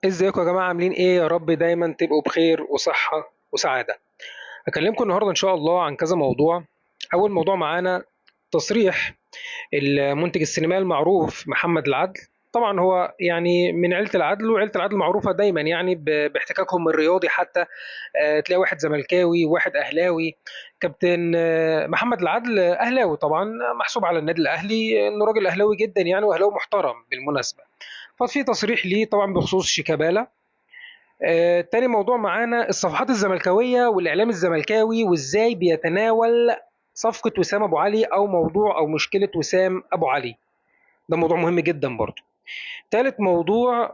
ازيكم يا جماعة عاملين ايه؟ يا رب دايما تبقوا بخير وصحة وسعادة. هكلمكم النهاردة ان شاء الله عن كذا موضوع. اول موضوع معانا تصريح المنتج السينمائي المعروف محمد العدل. طبعا هو يعني من عيلة العدل، وعيلة العدل معروفة دايما يعني باحتكاكهم الرياضي حتى. تلاقي واحد زملكاوي وواحد اهلاوي. كابتن محمد العدل اهلاوي طبعا، محسوب على النادي الاهلي انه راجل اهلاوي جدا يعني، واهلاوي محترم بالمناسبة. ففي تصريح ليه طبعا بخصوص شيكابالا. تاني موضوع معانا الصفحات الزملكاوية والإعلام الزملكاوي وإزاي بيتناول صفقة وسام أبو علي أو موضوع أو مشكلة وسام أبو علي. ده موضوع مهم جدا برضه. تالت موضوع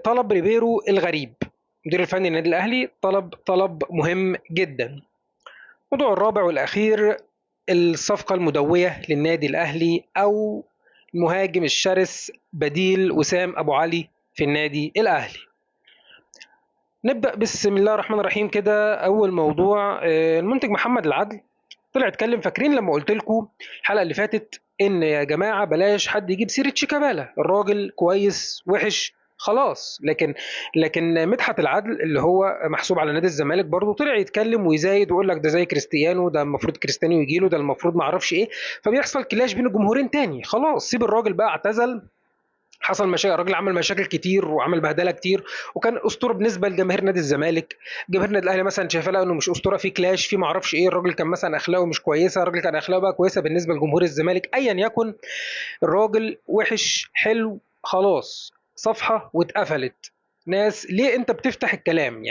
طلب ريبيرو الغريب، مدير الفني للنادي الأهلي، طلب مهم جدا. الموضوع الرابع والأخير الصفقة المدوية للنادي الأهلي أو المهاجم الشرس بديل وسام أبو علي في النادي الأهلي. نبدأ بسم الله الرحمن الرحيم كده. أول موضوع المنتج محمد العدل طلع اتكلم. فاكرين لما قلت لكم الحلقة اللي فاتت إن يا جماعة بلاش حد يجيب سيرة شيكابالا، الراجل كويس وحش خلاص. لكن مدحت العدل اللي هو محسوب على نادي الزمالك برضه طلع يتكلم ويزايد ويقول لك ده زي كريستيانو، ده المفروض كريستيانو يجي له، ده المفروض ما اعرفش ايه. فبيحصل كلاش بين الجمهورين تاني. خلاص سيب الراجل بقى، اعتزل. حصل مشاكل، الراجل عمل مشاكل كتير وعمل بهدله كتير، وكان اسطوره بالنسبه لجماهير نادي الزمالك. جماهير النادي الاهلي مثلا شايفاه لا انه مش اسطوره، في كلاش في ما اعرفش ايه. الراجل كان مثلا اخلاقه مش كويسه، الراجل كان اخلاقه بقى كويسه بالنسبه لجمهور الزمالك، ايا يكن. الراجل وحش حلو خلاص، صفحه واتقفلت. ناس ليه انت بتفتح الكلام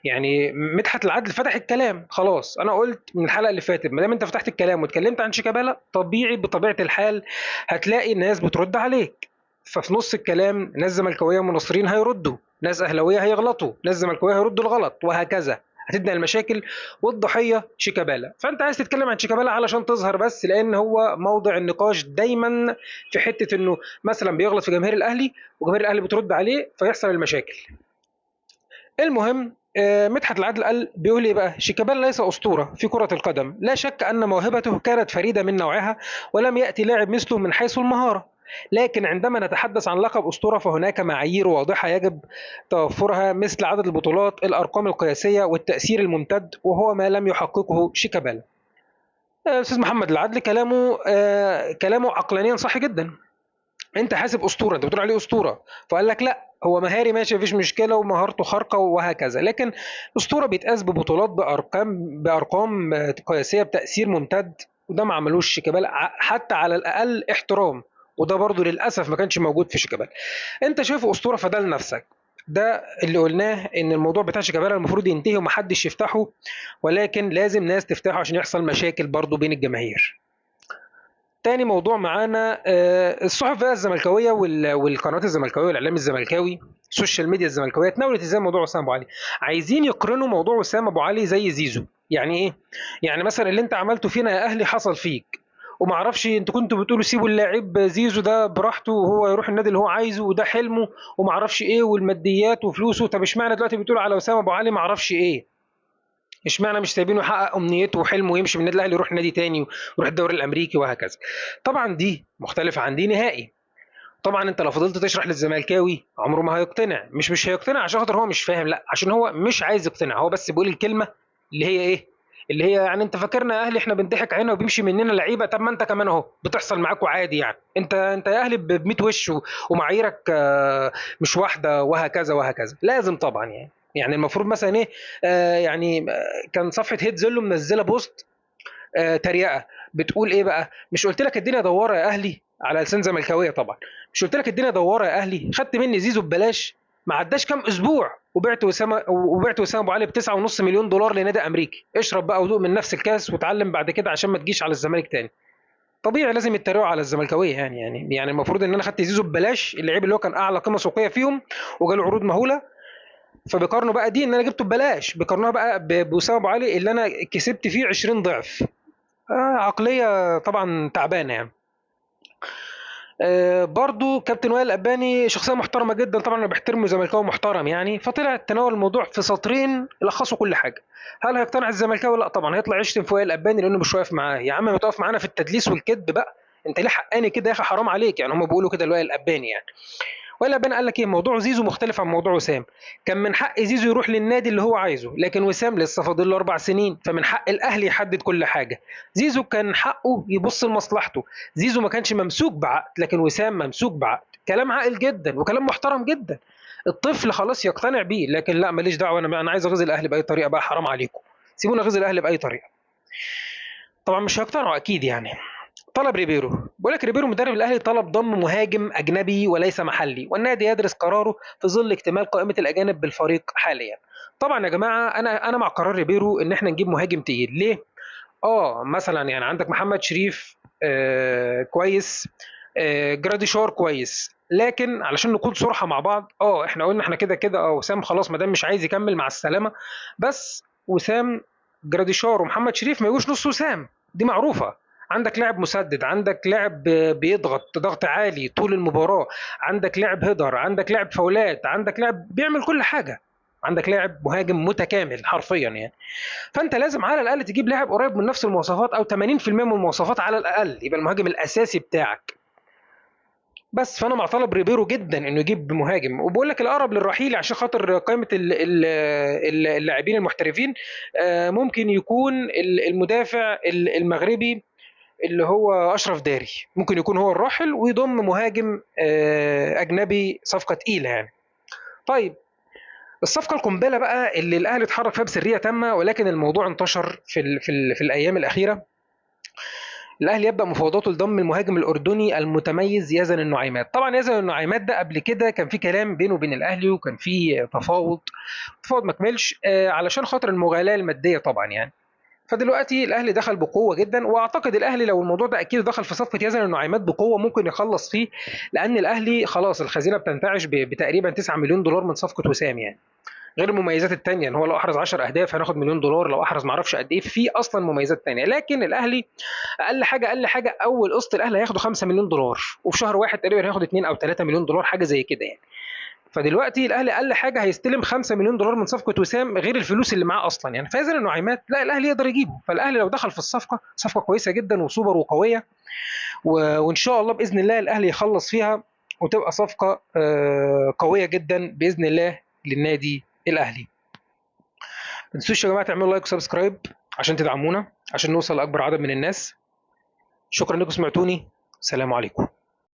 يعني مدحت العدل فتح الكلام خلاص. انا قلت من الحلقه اللي فاتت ما دام انت فتحت الكلام واتكلمت عن شيكابالا طبيعي بطبيعه الحال هتلاقي الناس بترد عليك. ففي نص الكلام ناس زملكاويه مناصرين هيردوا، ناس اهلاويه هيغلطوا، ناس زملكاويه هيردوا الغلط، وهكذا هتبدا المشاكل. والضحيه شيكابالا. فانت عايز تتكلم عن شيكابالا علشان تظهر بس، لان هو موضع النقاش دايما في حته انه مثلا بيغلط في جماهير الاهلي وجماهير الاهلي بترد عليه فيحصل المشاكل. المهم مدحت العدل قال بيقول ايه بقى؟ شيكابالا ليس اسطوره في كره القدم، لا شك ان موهبته كانت فريده من نوعها، ولم ياتي لاعب مثله من حيث المهاره. لكن عندما نتحدث عن لقب اسطوره فهناك معايير واضحه يجب توفرها، مثل عدد البطولات، الارقام القياسيه، والتاثير الممتد، وهو ما لم يحققه شيكابالا. استاذ محمد العدل كلامه عقلانيا صح جدا. انت حاسب اسطوره، انت بتقول عليه اسطوره، فقال لك لا هو مهاري ماشي مفيش مشكله ومهارته خارقه وهكذا، لكن اسطوره بيتقاس ببطولات، بارقام قياسيه، بتاثير ممتد. وده ما عملوش شيكابالا حتى على الاقل احترام. وده برضه للاسف ما كانش موجود في شيكابالا. انت شايفه اسطوره فده لنفسك. ده اللي قلناه ان الموضوع بتاع شيكابالا المفروض ينتهي ومحدش يفتحه، ولكن لازم ناس تفتحه عشان يحصل مشاكل برضه بين الجماهير. تاني موضوع معانا الصحف بقى الزملكاويه والقنوات الزملكاويه والاعلام الزملكاوي، السوشيال ميديا الزملكاويه اتناولت ازاي موضوع وسام ابو علي. عايزين يقارنوا موضوع وسام ابو علي زي زيزو. يعني ايه؟ يعني مثلا اللي انت عملته فينا يا اهلي حصل فيك، وما اعرفش انتوا كنتوا بتقولوا سيبوا اللاعب زيزو ده براحته وهو يروح النادي اللي هو عايزه وده حلمه وما اعرفش ايه والماديات وفلوسه. طب اشمعنى دلوقتي بتقولوا على وسام ابو علي ما اعرفش ايه؟ اشمعنى مش سايبينه يحقق امنيته وحلمه ويمشي من النادي الاهلي يروح نادي تاني ويروح الدوري الامريكي وهكذا؟ طبعا دي مختلفه عن دي نهائي. طبعا انت لو فضلت تشرح للزملكاوي عمره ما هيقتنع. مش هيقتنع عشان خاطر هو مش فاهم، لا عشان هو مش عايز يقتنع، هو بس بيقول الكلمه اللي هي ايه، اللي هي يعني انت فاكرنا يا اهلي احنا بنضحك علينا وبيمشي مننا لعيبه؟ طب ما انت كمان اهو بتحصل معاكوا عادي يعني. انت يا اهلي ب 100 وش ومعاييرك مش واحده وهكذا وهكذا. لازم طبعا يعني المفروض مثلا ايه؟ يعني كان صفحه هيد زيلو منزله بوست تريقه بتقول ايه بقى؟ مش قلت لك الدنيا دواره يا اهلي؟ على لسان زملكاويه طبعا. مش قلت لك الدنيا دواره يا اهلي؟ خدت مني زيزو ببلاش، ما عداش كام اسبوع وبعت وسام ابو علي ب 9.5 مليون دولار لنادي امريكي. اشرب بقى ودوق من نفس الكاس وتعلم بعد كده عشان ما تجيش على الزمالك تاني. طبيعي لازم يتريقوا على الزملكاويه يعني المفروض ان انا خدت زيزو ببلاش، اللعيب اللي هو كان اعلى قيمه سوقيه فيهم وجاله عروض مهوله. فبيقارنوا بقى دي ان انا جبته ببلاش، بيقارنوها بقى بوسام ابو علي اللي انا كسبت فيه 20 ضعف. عقلية طبعا تعبانة يعني. برضو كابتن وائل الأباني شخصية محترمة جدا طبعا، أنا بحترمه زملكاوي محترم يعني، فطلع تناول الموضوع في سطرين لخصوا كل حاجة. هل هيقتنع الزملكاوي؟ لا طبعا، هيطلع يشتم في وائل الأباني لأنه مش واقف معاه. يا عم ما تقف معانا في التدليس والكذب بقى، انت ليه حقاني كده يا اخي؟ حرام عليك يعني. هم بيقولوا كده لوائل الأباني يعني. ولا بان قال لك ايه، موضوع زيزو مختلف عن موضوع وسام. كان من حق زيزو يروح للنادي اللي هو عايزه، لكن وسام لسه فاضل له 4 سنين، فمن حق الاهلي يحدد كل حاجه. زيزو كان حقه يبص لمصلحته. زيزو ما كانش ممسوك بعقد، لكن وسام ممسوك بعقد. كلام عاقل جدا وكلام محترم جدا. الطفل خلاص يقتنع بيه، لكن لا ماليش دعوه، انا عايز اغيظ الاهلي باي طريقه بقى، حرام عليكم. سيبونا اغيظ الاهلي باي طريقه. طبعا مش هيقتنعوا اكيد يعني. طلب ريبيرو، بيقول لك ريبيرو مدرب الاهلي طلب ضم مهاجم اجنبي وليس محلي، والنادي يدرس قراره في ظل اكتمال قائمه الاجانب بالفريق حاليا. طبعا يا جماعه انا مع قرار ريبيرو ان احنا نجيب مهاجم تقيل. ليه؟ مثلا يعني عندك محمد شريف كويس، جراديشار كويس، لكن علشان نكون صراحه مع بعض، احنا قلنا احنا كده كده وسام خلاص ما دام مش عايز يكمل مع السلامه. بس وسام، جراديشار ومحمد شريف ما يجوش نص وسام، دي معروفه. عندك لاعب مسدد، عندك لاعب بيضغط ضغط عالي طول المباراه، عندك لاعب هيدر، عندك لاعب فاولات، عندك لاعب بيعمل كل حاجه، عندك لاعب مهاجم متكامل حرفيا يعني. فانت لازم على الاقل تجيب لاعب قريب من نفس المواصفات او 80% من المواصفات على الاقل، يبقى المهاجم الاساسي بتاعك. بس فانا مع طلب ريبيرو جدا انه يجيب مهاجم، وبقول لك الاقرب للرحيل عشان خاطر قائمه اللاعبين المحترفين، ممكن يكون المدافع المغربي اللي هو اشرف داري، ممكن يكون هو الراحل ويضم مهاجم اجنبي، صفقه تقيله يعني. طيب، الصفقه القنبله بقى اللي الاهلي اتحرك فيها بسريه تامه، ولكن الموضوع انتشر في الايام الاخيره. الاهلي يبدا مفاوضاته لضم المهاجم الاردني المتميز يزن النعيمات. طبعا يزن النعيمات ده قبل كده كان في كلام بينه وبين الاهلي، وكان في تفاوض ما كملش علشان خاطر المغالاه الماديه طبعا يعني. فدلوقتي الاهلي دخل بقوه جدا، واعتقد الاهلي لو الموضوع ده اكيد دخل في صفقه يزن النعيمات بقوه ممكن يخلص فيه، لان الاهلي خلاص الخزينه بتنتعش بتقريبا 9 مليون دولار من صفقه وسام يعني. غير المميزات التانية ان هو لو احرز 10 اهداف هناخد مليون دولار، لو احرز معرفش قد ايه، في اصلا مميزات تانية. لكن الاهلي اقل حاجه اول قسط الاهلي هياخده 5 مليون دولار، وفي شهر واحد تقريبا هياخد 2 او 3 مليون دولار حاجه زي كده يعني. فدلوقتي الاهلي اقل حاجه هيستلم 5 مليون دولار من صفقه وسام، غير الفلوس اللي معاه اصلا يعني. فاذا النعيمات لا، الاهلي يقدر يجيبه. فالاهلي لو دخل في الصفقه، صفقه كويسه جدا وسوبر وقويه، وان شاء الله باذن الله الاهلي يخلص فيها وتبقى صفقه قويه جدا باذن الله للنادي الاهلي. ما تنسوش يا جماعه تعملوا لايك وسبسكرايب عشان تدعمونا، عشان نوصل لاكبر عدد من الناس. شكرا انكم سمعتوني. السلام عليكم.